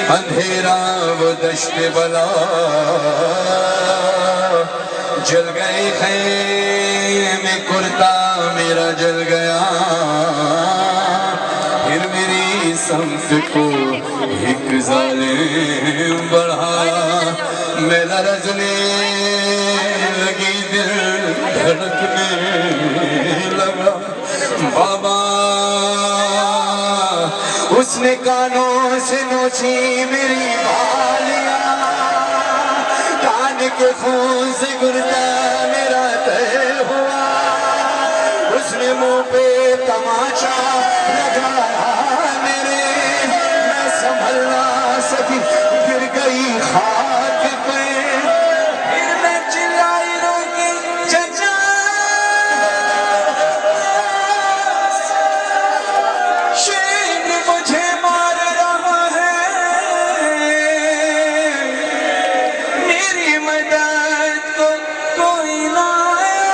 अंधेरा वो दश्त बला, जल गए खैमे कुर्ता मेरा जल गया, फिर मेरी समत को एक जालिम बढ़ा, मैं लरज़ने लगी दिल धड़कने लगा। बाबा उसने कानों से नोची मेरी बालियां, कान के खून से गुर्दा मेरा तय हुआ, उसने मुंह पे तमाचा लगाया मेरे, मैं संभल ना सकी गिर गई खाक पे, फिर मैं चिल्लाई रोके चचा, शेर मुझे मार रहा है, मेरी मदद को कोई ना आया।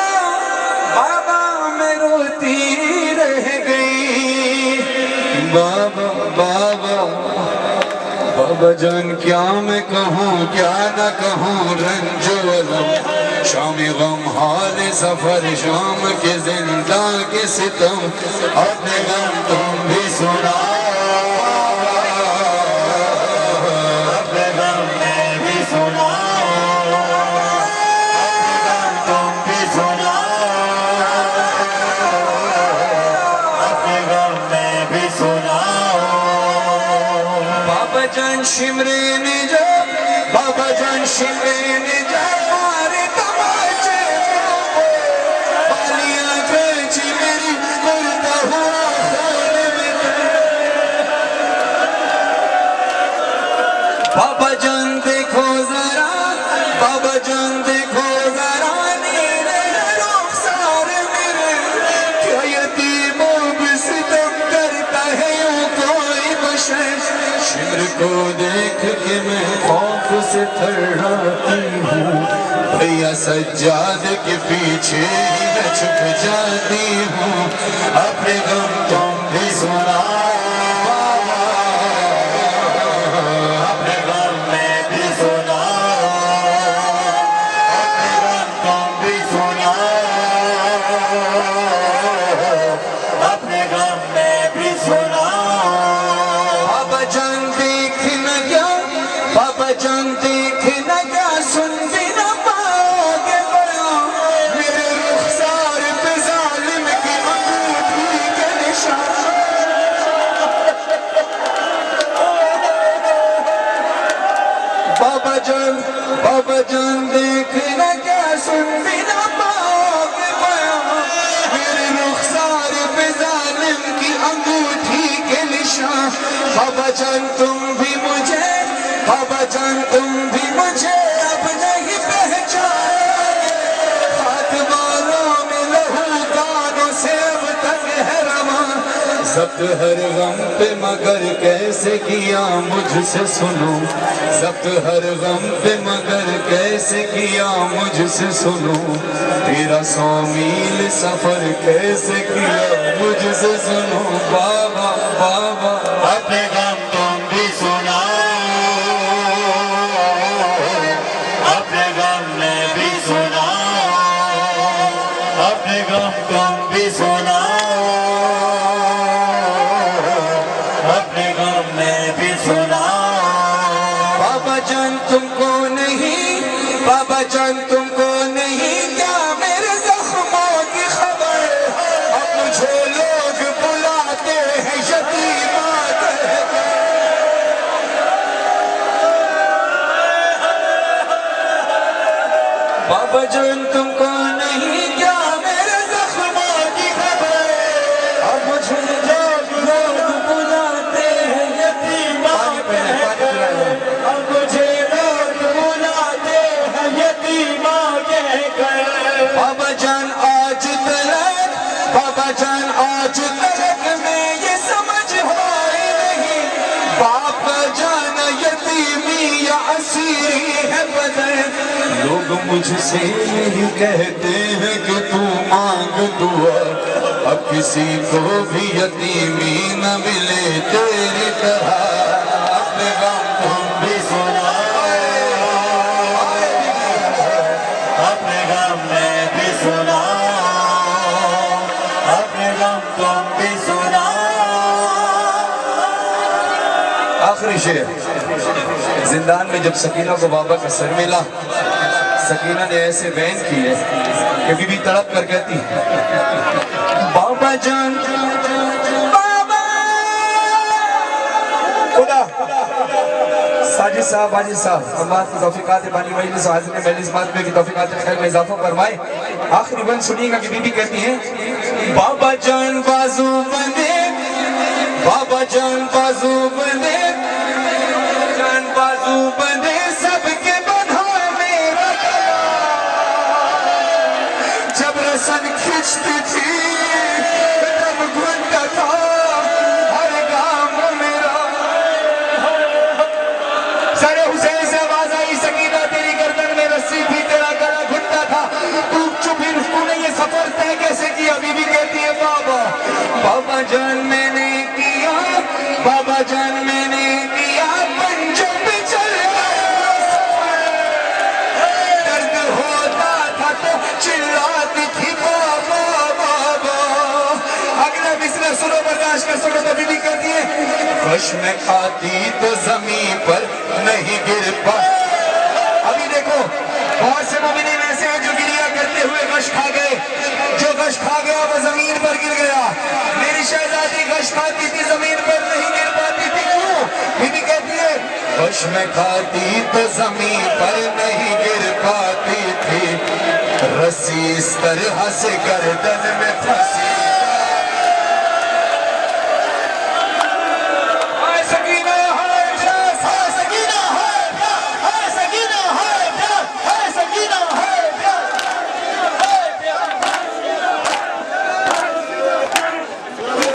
बाबा मैं रोती रह गई। बाबा बाबा बाबा जान क्या मैं कहूँ क्या न कहूँ, रंजो अलम शाम गम हाल सफर, शाम के जिंदा के सितम, अपने गम तुम भी सुनाओ, अपने गम मैं भी सुनाओ, अपने गम तुम भी सुनाओ, अपने गम मैं भी सुनाओ। बाबा जान शिमरे ने जा, बाबा जान शिमरे ने जा मारे तमाचे, बालियां खींची मेरी उड़ता हुआ खून में। बाबा जान देखो जरा, बाबा जान देखो जरा, नीले रुखसार मेरे, क्या यतीमों पे सितम करता है यूं कोई बशर। शिमर को देख के मैं खौफ से थर्राती हूँ, भैया सज्जाद के पीछे ही मैं छुप जाती हूँ, अपने गम तुम भी सुनाओ, अपने गम मैं भी सुनाओ, अपने गम तुम भी सुनाओ, अपने गम मैं भी सुनाओ। बाबा जान देख न गया, बाबा जान देख न गया, सुन भी न पाओगे बयां, मेरे रुखसार पे जालिम की अंगूठी के निशान। बाबा जान देख न गया, सुन भी न पाओगे बयां, मेरे रुखसार पे जालिम की अंगूठी के निशान। बाबा जान तुम भी मुझे, बाबा जान तुम भी मुझे अब नहीं पहचानोगे, हाथ बालों में लहू कानों से अब तक है रवा, जब्त हर गम पे मगर कैसे किया मुझसे सुनो, जब्त हर गम पे मगर कैसे किया मुझसे सुनो, तेरा 100 मील सफर कैसे किया मुझसे सुनो। बाबा बाबा अपने गम तुम भी सुनाओ, अपने गम मैं भी सुनाओ, अपने गम तुम भी सुनाओ, अपने गम मैं भी सुनाओ। बाबा जान तुमको नहीं, बाबा जान तुमको नहीं क्या मेरे जख्मों की खबर, अब मुझे लोग बुलाते हैं यतीमा कहकर। बाबा जान तुमको नहीं क्या मेरे जख्मों की खबर, अब मुझे लोग बुलाते हैं यतीमा कहकर, अब मुझे लोग बुलाते हैं यतीमा कहकर। बाबा जान आज तलक, बाबा जान आज तलक में ये समझ हो ही नहीं, बाप जान यतीमी या असीरी है बदन। लोग मुझसे यही कहते हैं कि तू मांग दुआ, अब किसी को भी यतीमी न मिले तेरी तरह, अपने गम गम तुम भी सुनाया। आखिरी शेर। जिंदान में जब सकीना को बाबा का सर मिला, सकीना ने ऐसे बैन की है कि बीबी तड़प कर कहती, बाबा जान बाबा। खुदा साजिद साहब, वाजिद साहब, अल्लाह की तौफीकात बानी मजलिस हाज़िर मजलिस मातमे की तौफीकात खैर में इजाफा फरमाए। आखिरी बंद सुनिएगा कि बीबी कहती है, बाबा जान बाजू बंदे, बाबा जान बाजू बंदे, जान बाजू बंदे सबके बंधा मेरा गला। जब रसन खींचती थी तब घुटता था हर गाम मेरा। सरे हुसैन से आवाज आई, सकीना तेरी गर्दन में रस्सी थी, तेरा गला घुटता था, तू चुप, तूने ये सफर तय कैसे किया? बीबी कहती है, बाबा बाबा जान मैंने किया, बाबा जान मैंने किया, पंजों पे चल दर्द होता था तो चिल्लाती थी बाबा बाबा। अगला मिसरा सुनो, बर्दाश्त कर सुनो। तो बीबी कहती है, खुश में खाती तो जमीन पर नहीं गिर पा। अभी देखो बहुत से मोमिनीन ऐसे हैं जो गिरिया करते हुए गश खा गए, जो गश खा गया वो जमीन पर गिर गया। मेरी शहजादी गश खाती थी, जमीन पर नहीं गिर पाती थी, क्यों? बीबी कहती है, गश में खाती तो जमीन पर नहीं गिर पाती थी, रस्सी इस तरह से गर्दन में फंसी